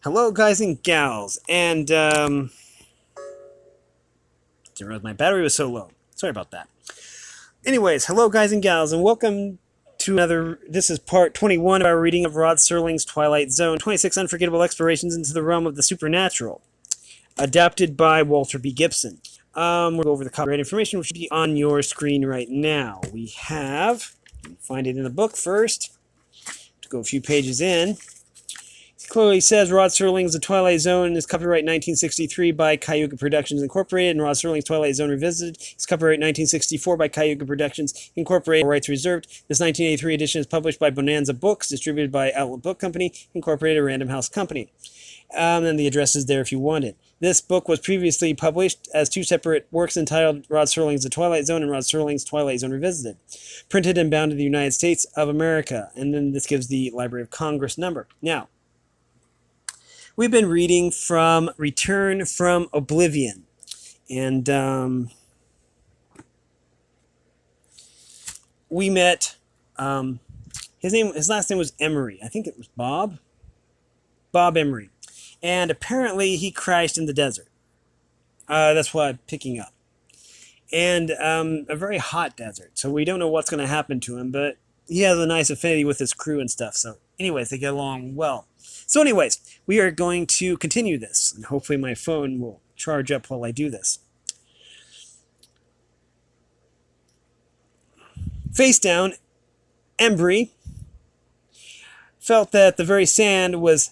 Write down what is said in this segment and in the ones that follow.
Hello, guys and gals, and didn't realize my battery was so low. Sorry about that. Anyways, hello, guys and gals, and welcome to another. This is part 21 of our reading of Rod Serling's Twilight Zone: 26 Unforgettable Explorations into the Realm of the Supernatural, adapted by Walter B. Gibson. We'll go over the copyright information, which should be on your screen right now. We have, find it in the book first. To go a few pages in. Clearly says Rod Serling's The Twilight Zone is copyright 1963 by Cayuga Productions Incorporated, and Rod Serling's Twilight Zone Revisited is copyright 1964 by Cayuga Productions Incorporated. All rights reserved. This 1983 edition is published by Bonanza Books, distributed by Outlet Book Company Incorporated, a Random House company. And the address is there if you want it. This book was previously published as two separate works entitled Rod Serling's The Twilight Zone and Rod Serling's Twilight Zone Revisited, printed and bound in the United States of America. And then this gives the Library of Congress number. Now, we've been reading from Return from Oblivion. And we met, his last name was Emery. I think it was Bob Emery. And apparently he crashed in the desert. That's what I'm picking up. And a very hot desert. So we don't know what's going to happen to him, but he has a nice affinity with his crew and stuff. So anyways, they get along well. So anyways, we are going to continue this, and hopefully my phone will charge up while I do this. Face down, Embry felt that the very sand was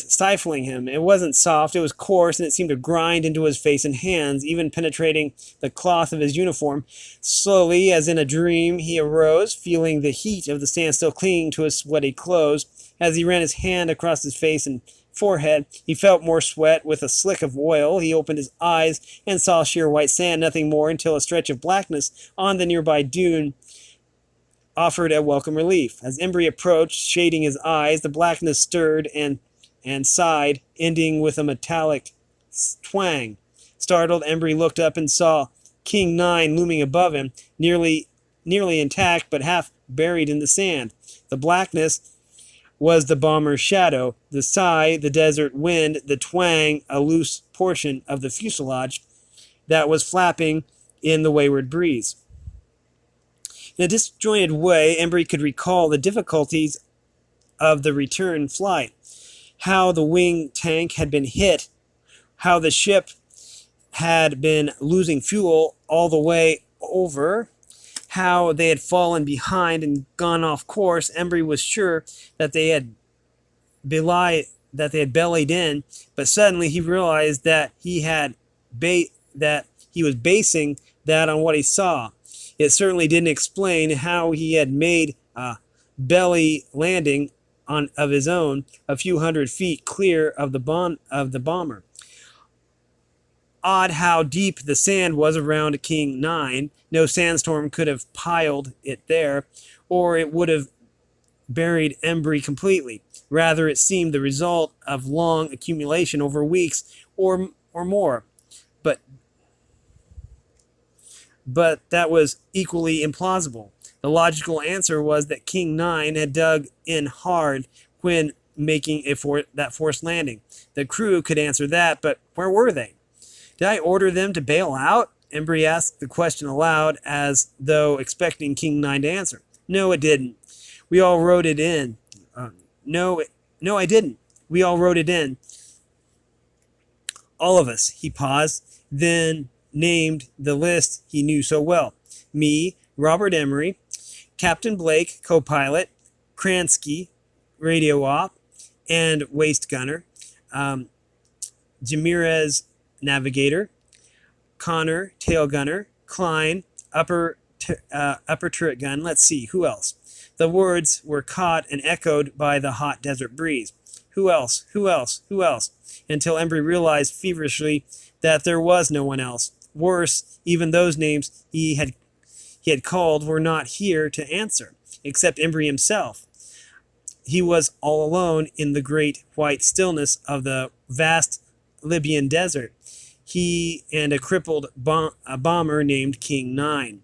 stifling him. It wasn't soft, it was coarse, and it seemed to grind into his face and hands, even penetrating the cloth of his uniform. Slowly, as in a dream, he arose, feeling the heat of the sand still clinging to his sweaty clothes. As he ran his hand across his face and forehead, he felt more sweat with a slick of oil. He opened his eyes and saw sheer white sand, nothing more, until a stretch of blackness on the nearby dune offered a welcome relief. As Embry approached, shading his eyes, the blackness stirred and sighed, ending with a metallic twang. Startled, Embry looked up and saw King 9 looming above him, nearly intact but half buried in the sand. The blackness was the bomber's shadow, the sigh, the desert wind, the twang, a loose portion of the fuselage that was flapping in the wayward breeze. In a disjointed way, Embry could recall the difficulties of the return flight, how the wing tank had been hit, how the ship had been losing fuel all the way over, how they had fallen behind and gone off course. Embry was sure that they had bellied in, but suddenly he realized that he was basing that on what he saw. It certainly didn't explain how he had made a belly landing of his own a few hundred feet clear of the bomber. Odd how deep the sand was around King 9. No sandstorm could have piled it there, or it would have buried Embry completely. Rather, it seemed the result of long accumulation over weeks or more. But that was equally implausible. The logical answer was that King 9 had dug in hard when making that forced landing. The crew could answer that, but where were they? Did I order them to bail out? Embry asked the question aloud, as though expecting King 9 to answer. No, it didn't. We all wrote it in. No, I didn't. We all wrote it in. All of us. He paused, then named the list he knew so well. Me, Robert Emery, Captain Blake, co-pilot, Kransky, radio op, and waist gunner, Jamirez, navigator, Connor, tail gunner, Klein, upper turret gun. Let's see, who else? The words were caught and echoed by the hot desert breeze. Who else? Who else? Who else? Until Embry realized feverishly that there was no one else. Worse, even those names he had called were not here to answer, except Embry himself. He was all alone in the great white stillness of the vast Libyan desert. He and a crippled bomber named King 9.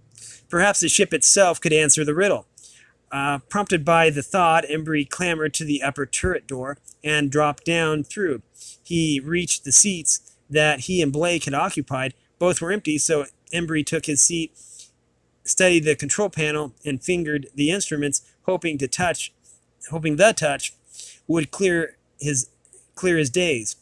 Perhaps the ship itself could answer the riddle. Prompted by the thought, Embry clambered to the upper turret door and dropped down through. He reached the seats that he and Blake had occupied. Both were empty, so Embry took his seat, studied the control panel, and fingered the instruments, hoping the touch would clear his days.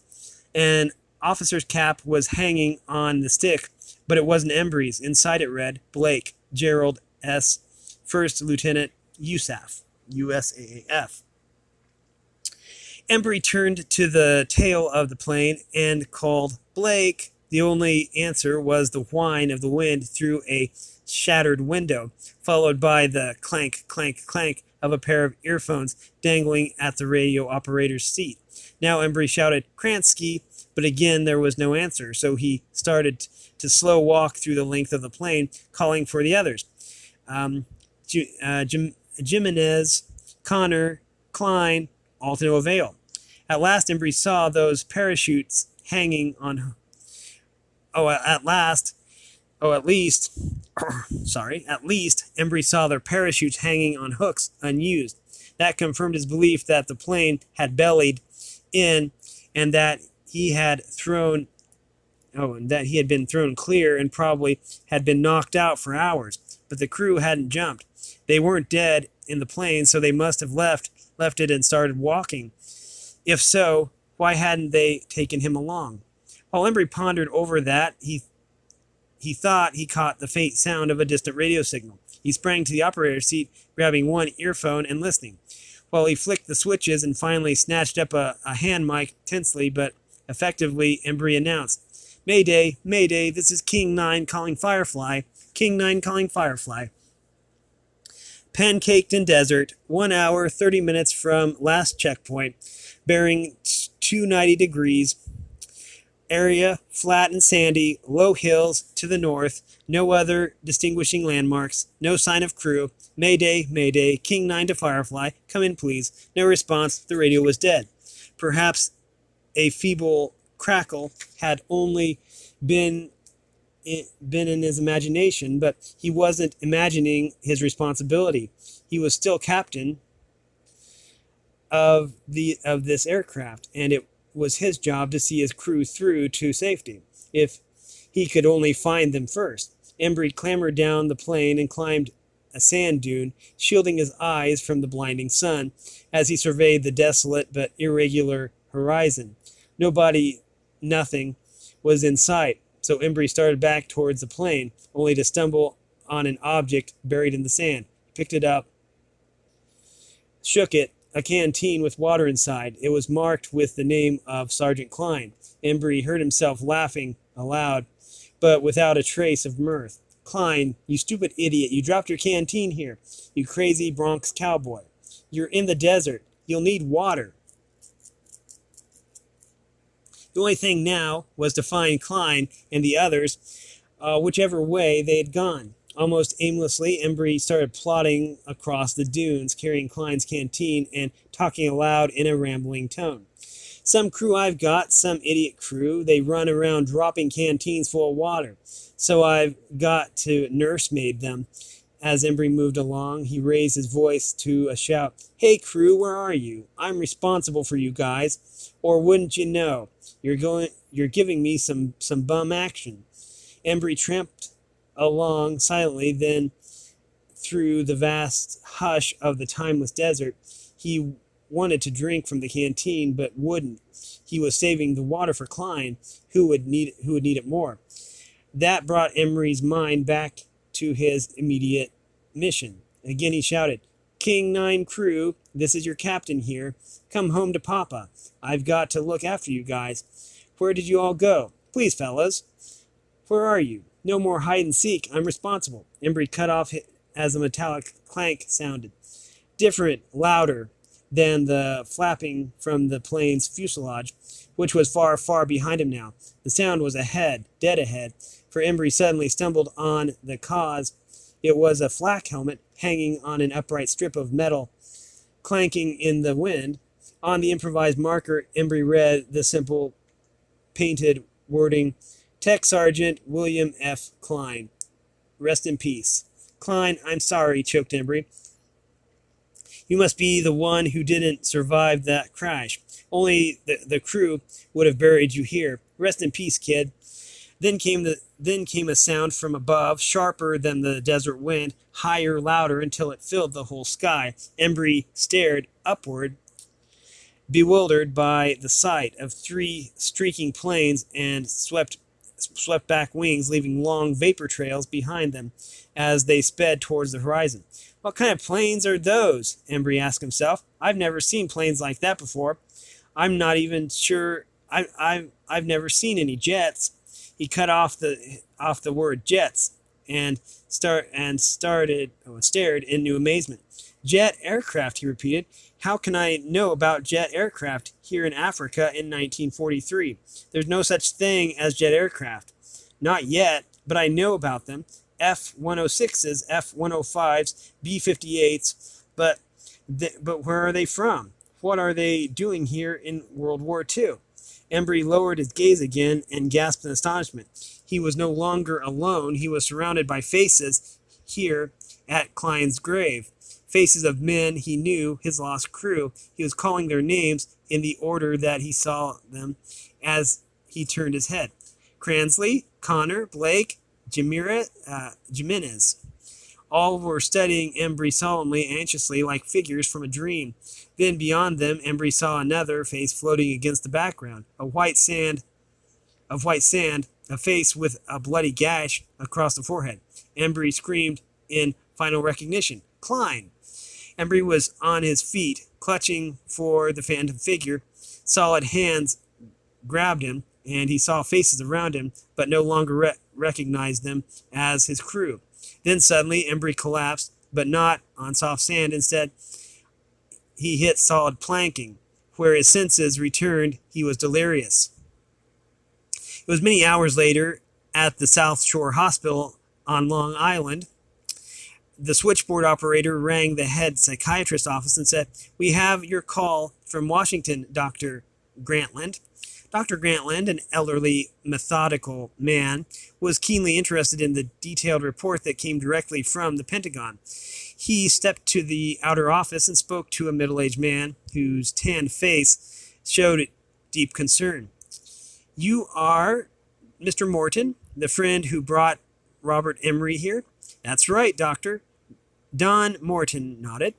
An officer's cap was hanging on the stick, but it wasn't Embry's. Inside it read, Blake, Gerald S., First Lieutenant USAF. USAF. Embry turned to the tail of the plane and called, Blake. The only answer was the whine of the wind through a shattered window, followed by the clank, clank, clank of a pair of earphones dangling at the radio operator's seat. Now Embry shouted, Kransky, but again there was no answer, so he started to slow walk through the length of the plane, calling for the others. Jimenez, Connor, Klein, all to no avail. At last Embry saw those parachutes hanging on... At least Embry saw their parachutes hanging on hooks, unused. That confirmed his belief that the plane had bellied in and that he had been thrown clear and probably had been knocked out for hours. But the crew hadn't jumped. They weren't dead in the plane, so they must have left it and started walking. If so, why hadn't they taken him along? While Embry pondered over that, he thought he caught the faint sound of a distant radio signal. He sprang to the operator's seat, grabbing one earphone and listening. While he flicked the switches and finally snatched up a hand mic tensely but effectively, Embry announced, Mayday, Mayday, this is King 9 calling Firefly. King 9 calling Firefly. Pancaked in desert, 1 hour, 30 minutes from last checkpoint, bearing 290 degrees. Area, flat and sandy, low hills to the north, no other distinguishing landmarks, no sign of crew. Mayday, Mayday, King 9 to Firefly, come in please. No response, the radio was dead. Perhaps a feeble crackle had only been in his imagination, but he wasn't imagining his responsibility. He was still captain of this aircraft, and it was his job to see his crew through to safety, if he could only find them first. Embry clambered down the plane and climbed a sand dune, shielding his eyes from the blinding sun as he surveyed the desolate but irregular horizon. Nothing was in sight, so Embry started back towards the plane, only to stumble on an object buried in the sand. He picked it up, shook it, a canteen with water inside. It was marked with the name of Sergeant Klein. Embry heard himself laughing aloud, but without a trace of mirth. Klein, you stupid idiot, you dropped your canteen here, you crazy Bronx cowboy. You're in the desert. You'll need water. The only thing now was to find Klein and the others, whichever way they had gone. Almost aimlessly, Embry started plodding across the dunes, carrying Klein's canteen and talking aloud in a rambling tone. Some crew I've got, some idiot crew, they run around dropping canteens full of water. So I've got to nursemaid them. As Embry moved along, he raised his voice to a shout. Hey crew, where are you? I'm responsible for you guys. Or wouldn't you know? You're giving me some bum action. Embry tramped along silently, then through the vast hush of the timeless desert. He wanted to drink from the canteen, but wouldn't. He was saving the water for Klein, who would need it more. That brought Embry's mind back to his immediate mission. Again he shouted, King 9 crew, this is your captain here. Come home to Papa. I've got to look after you guys. Where did you all go? Please, fellas. Where are you? No more hide and seek. I'm responsible. Embry cut off as a metallic clank sounded. Different, louder than the flapping from the plane's fuselage, which was far, far behind him now. The sound was ahead, dead ahead, for Embry suddenly stumbled on the cause. It was a flak helmet hanging on an upright strip of metal, clanking in the wind. On the improvised marker, Embry read the simple painted wording, Tech Sergeant William F. Klein. Rest in peace. Klein, I'm sorry, choked Embry. You must be the one who didn't survive that crash. Only the crew would have buried you here. Rest in peace, kid. Then came a sound from above, sharper than the desert wind, higher, louder, until it filled the whole sky. Embry stared upward, bewildered by the sight of three streaking planes and swept back wings, leaving long vapor trails behind them as they sped towards the horizon. What kind of planes are those? Embry asked himself. I've never seen planes like that before. I'm not even sure. I've never seen any jets. He cut off the word jets and stared in new amazement. Jet aircraft, he repeated. How can I know about jet aircraft here in Africa in 1943? There's no such thing as jet aircraft. Not yet, but I know about them. F-106s, F-105s, B-58s, but where are they from? What are they doing here in World War II? Embry lowered his gaze again and gasped in astonishment. He was no longer alone. He was surrounded by faces here at Klein's grave. Faces of men he knew, his lost crew. He was calling their names in the order that he saw them as he turned his head. Cransley, Connor, Blake, Jimenez. All were studying Embry solemnly, anxiously, like figures from a dream. Then beyond them, Embry saw another face floating against the background, of white sand, a face with a bloody gash across the forehead. Embry screamed in final recognition. Klein! Embry was on his feet, clutching for the phantom figure. Solid hands grabbed him, and he saw faces around him, but no longer recognized them as his crew. Then suddenly, Embry collapsed, but not on soft sand. Instead, he hit solid planking. Where his senses returned, he was delirious. It was many hours later at the South Shore Hospital on Long Island. The switchboard operator rang the head psychiatrist's office and said, "We have your call from Washington, Dr. Grantland." Dr. Grantland, an elderly, methodical man, was keenly interested in the detailed report that came directly from the Pentagon. He stepped to the outer office and spoke to a middle-aged man whose tanned face showed deep concern. "You are Mr. Morton, the friend who brought Robert Emery here?" "That's right, Doctor." Don Morton nodded.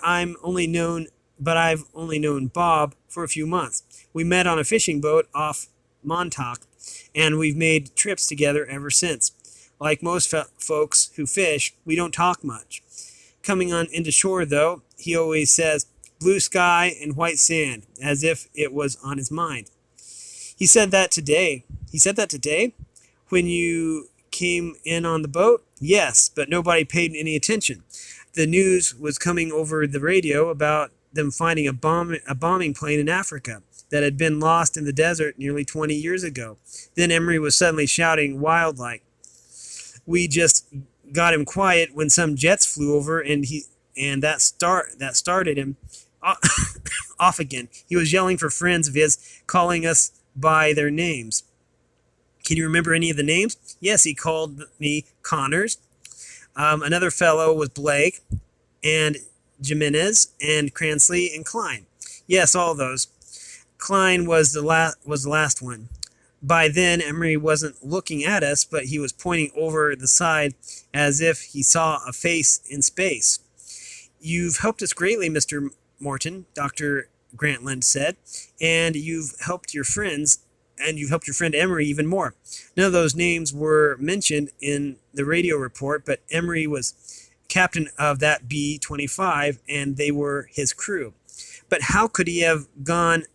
I've only known Bob for a few months. We met on a fishing boat off Montauk, and we've made trips together ever since. Like most folks who fish, we don't talk much. Coming on into shore, though, he always says, "Blue sky and white sand," as if it was on his mind. He said that today. When you came in on the boat? Yes, but nobody paid any attention. The news was coming over the radio about them finding a bombing plane in Africa that had been lost in the desert nearly 20 years ago. Then Emery was suddenly shouting wild-like. We just got him quiet when some jets flew over, and that started him off again. He was yelling for friends of his, calling us by their names. Can you remember any of the names? Yes, he called me Connors. Another fellow was Blake, and Jimenez, and Cransley, and Klein. Yes, all those. Klein was the last one. By then, Emery wasn't looking at us, but he was pointing over the side as if he saw a face in space. "You've helped us greatly, Mr. Morton," Dr. Grantland said, "and you've helped your friend Emery even more." None of those names were mentioned in the radio report, but Emery was captain of that B-25, and they were his crew. But how could he have gone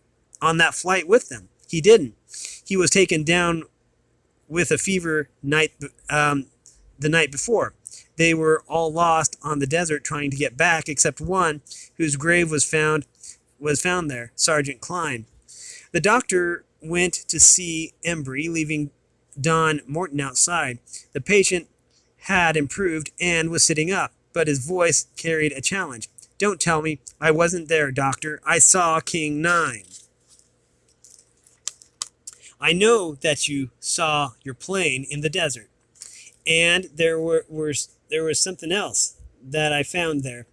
on that flight with them? He didn't. He was taken down with a fever the night before. They were all lost on the desert trying to get back, except one whose grave was found there, Sergeant Klein. The doctor went to see Embry, leaving Don Morton outside. The patient had improved and was sitting up, but his voice carried a challenge. "Don't tell me I wasn't there, Doctor. I saw King 9. I know that you saw your plane in the desert. And there was something else that I found there.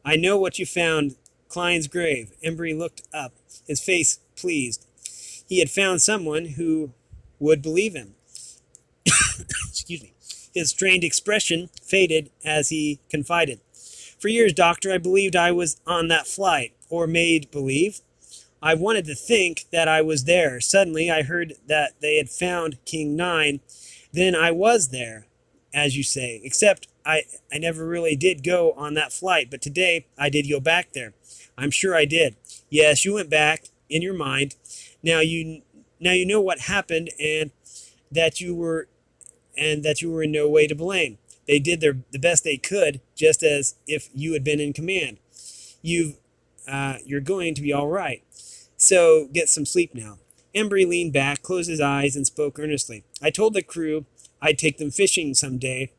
I know what you found, Klein's grave. Embry looked up, his face pleased. He had found someone who would believe him. Excuse me. His strained expression faded as he confided. For years, Doctor, I believed I was on that flight, or made believe. I wanted to think that I was there. Suddenly, I heard that they had found King 9. Then I was there, as you say, except I never really did go on that flight, but today I did go back there. I'm sure I did. Yes, you went back in your mind. Now you know what happened that you were and that you were in no way to blame. They did the best they could, just as if you had been in command. You're going to be all right. So get some sleep now. Embry leaned back, closed his eyes, and spoke earnestly. I told the crew I'd take them fishing someday.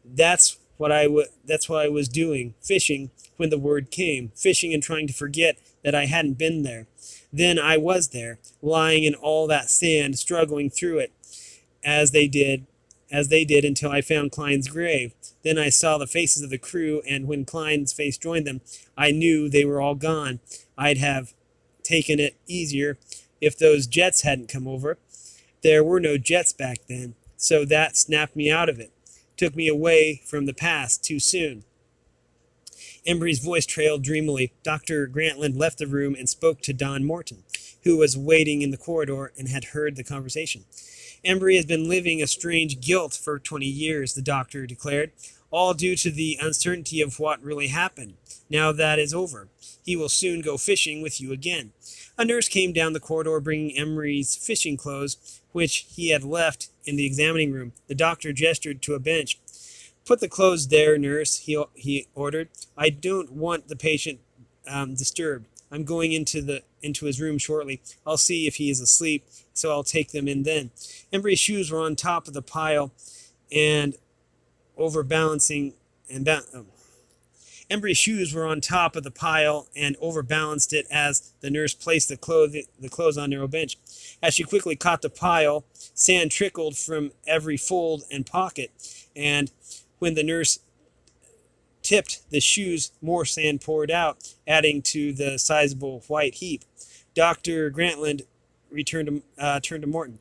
That's what I was doing, fishing, when the word came, fishing and trying to forget that I hadn't been there. Then I was there, lying in all that sand, struggling through it, as they did until I found Klein's grave. Then I saw the faces of the crew, and when Klein's face joined them, I knew they were all gone. I'd have taken it easier if those jets hadn't come over. There were no jets back then, so that snapped me out of it. Took me away from the past too soon. Embry's voice trailed dreamily. Dr. Grantland left the room and spoke to Don Morton, who was waiting in the corridor and had heard the conversation. Embry has been living a strange guilt for 20 years, the doctor declared, all due to the uncertainty of what really happened. Now that is over. He will soon go fishing with you again. A nurse came down the corridor bringing Embry's fishing clothes, which he had left in the examining room. The doctor gestured to a bench. Put the clothes there, nurse, he ordered. I don't want the patient disturbed. I'm going into his room shortly. I'll see if he is asleep, so I'll take them in then. Embry's shoes were on top of the pile and overbalancing Embry's shoes were on top of the pile and overbalanced it as the nurse placed the clothes on a narrow bench. As she quickly caught the pile, sand trickled from every fold and pocket, and when the nurse tipped the shoes, more sand poured out, adding to the sizable white heap. Dr. Grantland turned to Morton.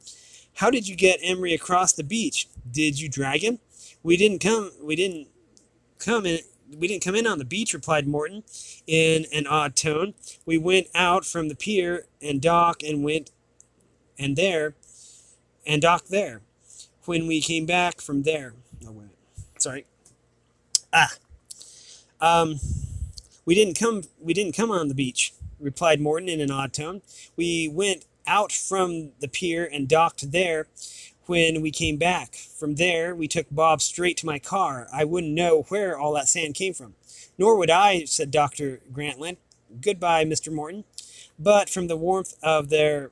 How did you get Embry across the beach? Did you drag him? We didn't come in on the beach, replied Morton in an odd tone. We went out from the pier and docked there. When we came back from there. Oh, wait. Sorry. We didn't come on the beach, replied Morton in an odd tone. We went out from the pier and docked there. When we came back from there, we took Bob straight to my car. I wouldn't know where all that sand came from. Nor would I, said Dr. Grantland. Goodbye, Mr. Morton. But from the warmth of their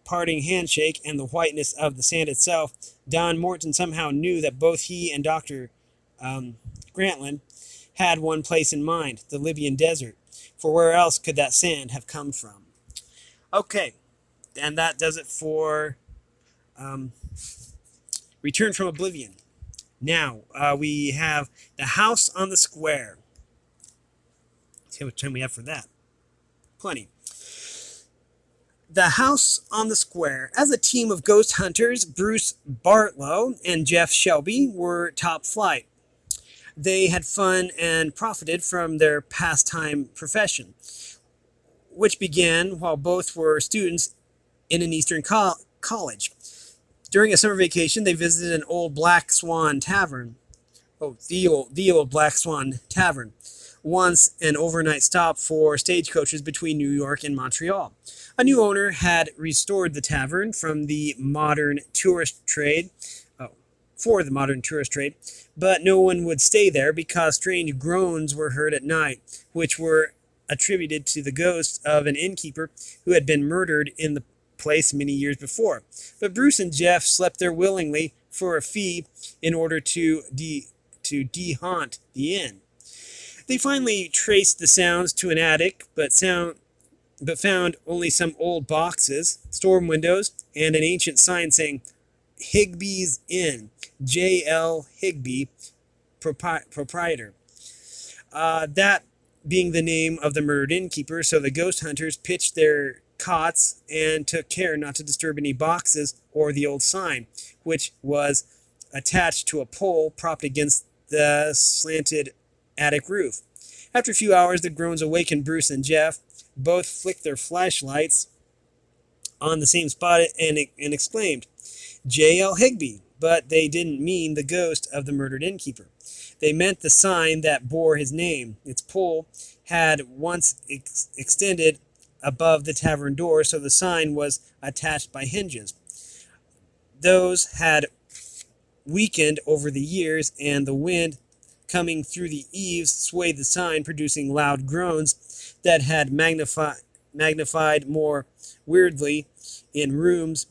parting handshake and the whiteness of the sand itself, Don Morton somehow knew that both he and Dr. Grantland had one place in mind, the Libyan desert. For where else could that sand have come from? Okay, and that does it for Return from Oblivion. Now, we have The House on the Square. Let's see how much time we have for that. Plenty. The House on the Square. As a team of ghost hunters, Bruce Bartlow and Jeff Shelby were top flight. They had fun and profited from their pastime profession, which began while both were students in an Eastern college. During a summer vacation, they visited an old Black Swan Tavern. The old Black Swan Tavern, once an overnight stop for stagecoaches between New York and Montreal. A new owner had restored the tavern for the modern tourist trade, but no one would stay there because strange groans were heard at night, which were attributed to the ghost of an innkeeper who had been murdered in the place many years before. But Bruce and Jeff slept there willingly for a fee in order to de-haunt the inn. They finally traced the sounds to an attic, but found only some old boxes, storm windows, and an ancient sign saying Higby's Inn, J.L. Higby, proprietor. That being the name of the murdered innkeeper, so the ghost hunters pitched their cots and took care not to disturb any boxes or the old sign, which was attached to a pole propped against the slanted attic roof. After a few hours, the groans awakened Bruce and Jeff. Both flicked their flashlights on the same spot and exclaimed, J.L. Higby, but they didn't mean the ghost of the murdered innkeeper. They meant the sign that bore his name. Its pole had once extended above the tavern door, so the sign was attached by hinges. Those had weakened over the years, and the wind coming through the eaves swayed the sign, producing loud groans that had magnified more weirdly in rooms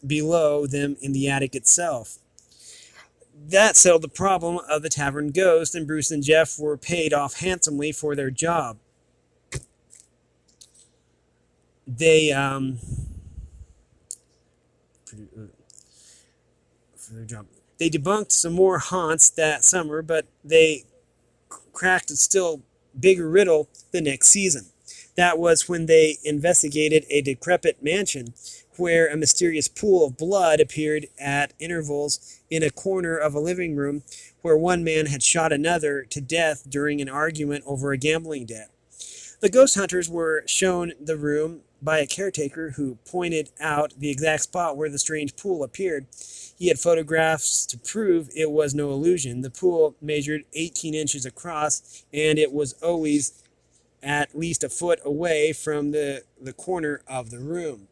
below them in the attic itself. That settled the problem of the tavern ghost, and Bruce and Jeff were paid off handsomely for their job. They They debunked some more haunts that summer, but they cracked a still bigger riddle the next season. That was when they investigated a decrepit mansion where a mysterious pool of blood appeared at intervals in a corner of a living room where one man had shot another to death during an argument over a gambling debt. The ghost hunters were shown the room by a caretaker who pointed out the exact spot where the strange pool appeared. He had photographs to prove it was no illusion. The pool measured 18 inches across, and it was always at least a foot away from the corner of the room.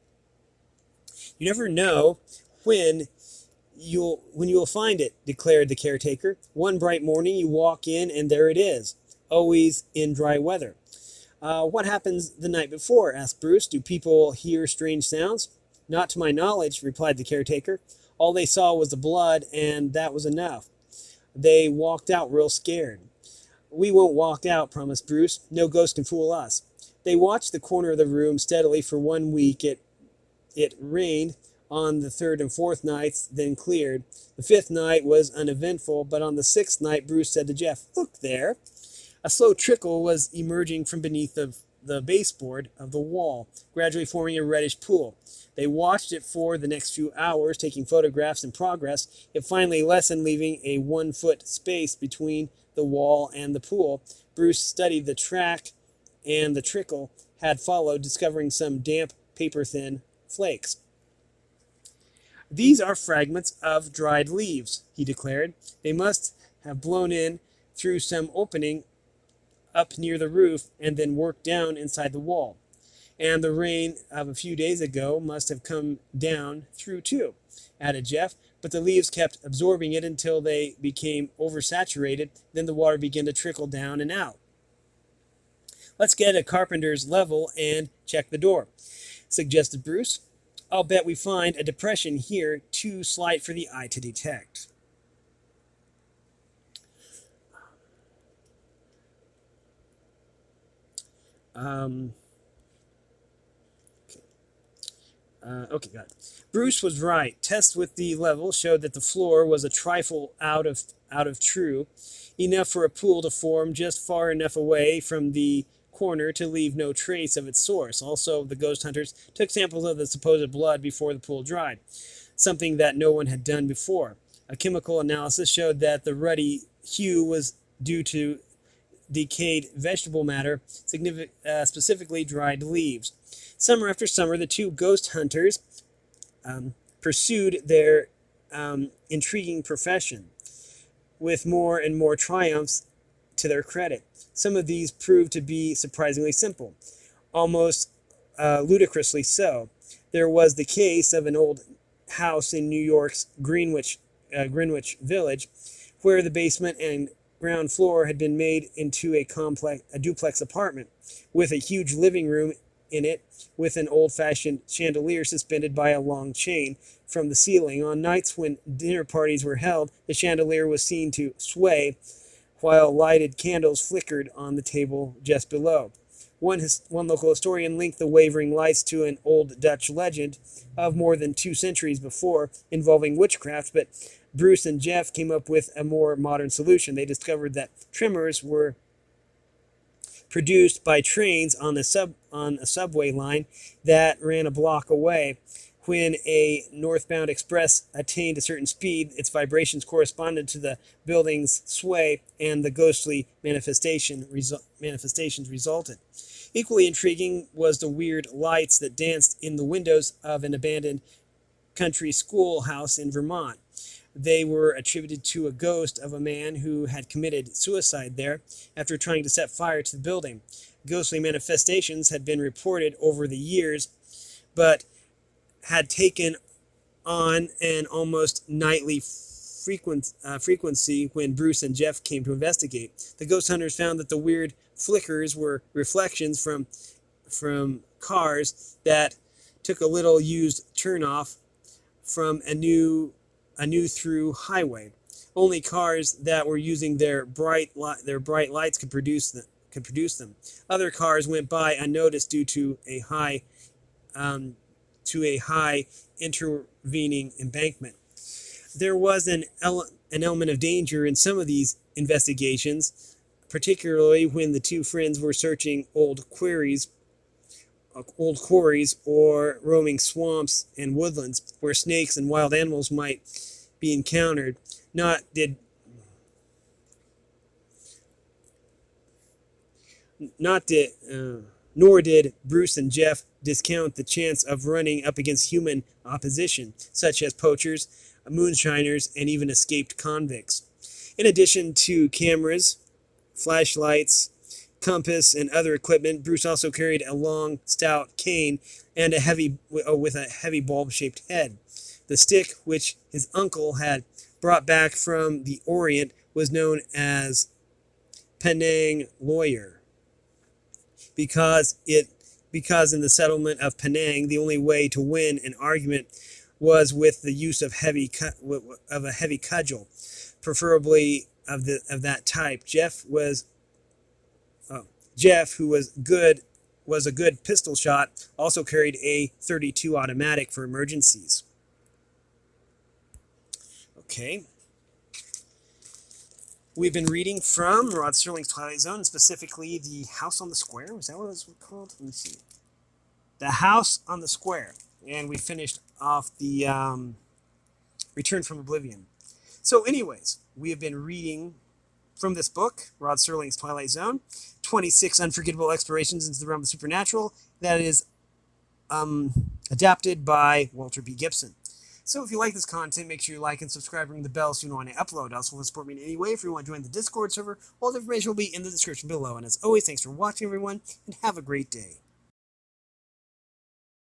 You never know when you'll find it, declared the caretaker. One bright morning you walk in and there it is, always in dry weather. What happens the night before? Asked Bruce. Do people hear strange sounds? Not to my knowledge, replied the caretaker. All they saw was the blood, and that was enough. They walked out real scared. We won't walk out, promised Bruce. No ghost can fool us. They watched the corner of the room steadily for 1 week. It rained on the third and fourth nights, then cleared. The fifth night was uneventful, but on the sixth night, Bruce said to Jeff, Look there. A slow trickle was emerging from beneath the baseboard of the wall, gradually forming a reddish pool. They watched it for the next few hours, taking photographs in progress. It finally lessened, leaving a 1-foot space between the wall and the pool. Bruce studied the track, and the trickle had followed, discovering some damp, paper-thin flakes. These are fragments of dried leaves, he declared. They must have blown in through some opening up near the roof and then worked down inside the wall. And the rain of a few days ago must have come down through too, added Jeff. But the leaves kept absorbing it until they became oversaturated. Then the water began to trickle down and out. Let's get a carpenter's level and check the door, suggested Bruce. I'll bet we find a depression here too slight for the eye to detect. Okay, got it. Bruce was right. Tests with the level showed that the floor was a trifle out of true, enough for a pool to form just far enough away from the corner to leave no trace of its source. Also, the ghost hunters took samples of the supposed blood before the pool dried, something that no one had done before. A chemical analysis showed that the ruddy hue was due to decayed vegetable matter, specifically dried leaves. Summer after summer, the two ghost hunters pursued their intriguing profession with more and more triumphs to their credit. Some of these proved to be surprisingly simple, almost ludicrously so. There was the case of an old house in New York's Greenwich Village, where the basement and ground floor had been made into a duplex apartment with a huge living room in it, with an old-fashioned chandelier suspended by a long chain from the ceiling. On nights when dinner parties were held, the chandelier was seen to sway while lighted candles flickered on the table just below. One local historian linked the wavering lights to an old Dutch legend of more than 2 centuries before involving witchcraft, but Bruce and Jeff came up with a more modern solution. They discovered that tremors were produced by trains on a subway line that ran a block away. When a northbound express attained a certain speed, its vibrations corresponded to the building's sway, and the ghostly manifestations resulted. Equally intriguing was the weird lights that danced in the windows of an abandoned country schoolhouse in Vermont. They were attributed to a ghost of a man who had committed suicide there after trying to set fire to the building. Ghostly manifestations had been reported over the years, but had taken on an almost nightly frequency when Bruce and Jeff came to investigate. The ghost hunters found that the weird flickers were reflections from cars that took a little used turnoff from a new through highway. Only cars that were using their bright lights could produce them. Other cars went by unnoticed due to a high intervening embankment. There was an element of danger in some of these investigations, particularly when the two friends were searching old quarries or roaming swamps and woodlands where snakes and wild animals might be encountered. Nor did Bruce and Jeff discount the chance of running up against human opposition, such as poachers, moonshiners, and even escaped convicts. In addition to cameras, flashlights, compass, and other equipment, Bruce also carried a long, stout cane and with a heavy bulb-shaped head. The stick, which his uncle had brought back from the Orient, was known as Penang Lawyer, because in the settlement of Penang, the only way to win an argument was with the use of a heavy cudgel, preferably of that type. Jeff, who was a good pistol shot, also carried a .32 automatic for emergencies. Okay. We've been reading from Rod Serling's Twilight Zone, specifically The House on the Square. Was that what it was called? Let me see. The House on the Square. And we finished off the Return from Oblivion. So anyways, we have been reading from this book, Rod Serling's Twilight Zone, 26 Unforgettable Explorations into the Realm of the Supernatural. That is adapted by Walter B. Gibson. So if you like this content, make sure you like and subscribe, ring the bell so you know when I upload. Also, want to support me in any way. If you want to join the Discord server, all the information will be in the description below. And as always, thanks for watching, everyone, and have a great day.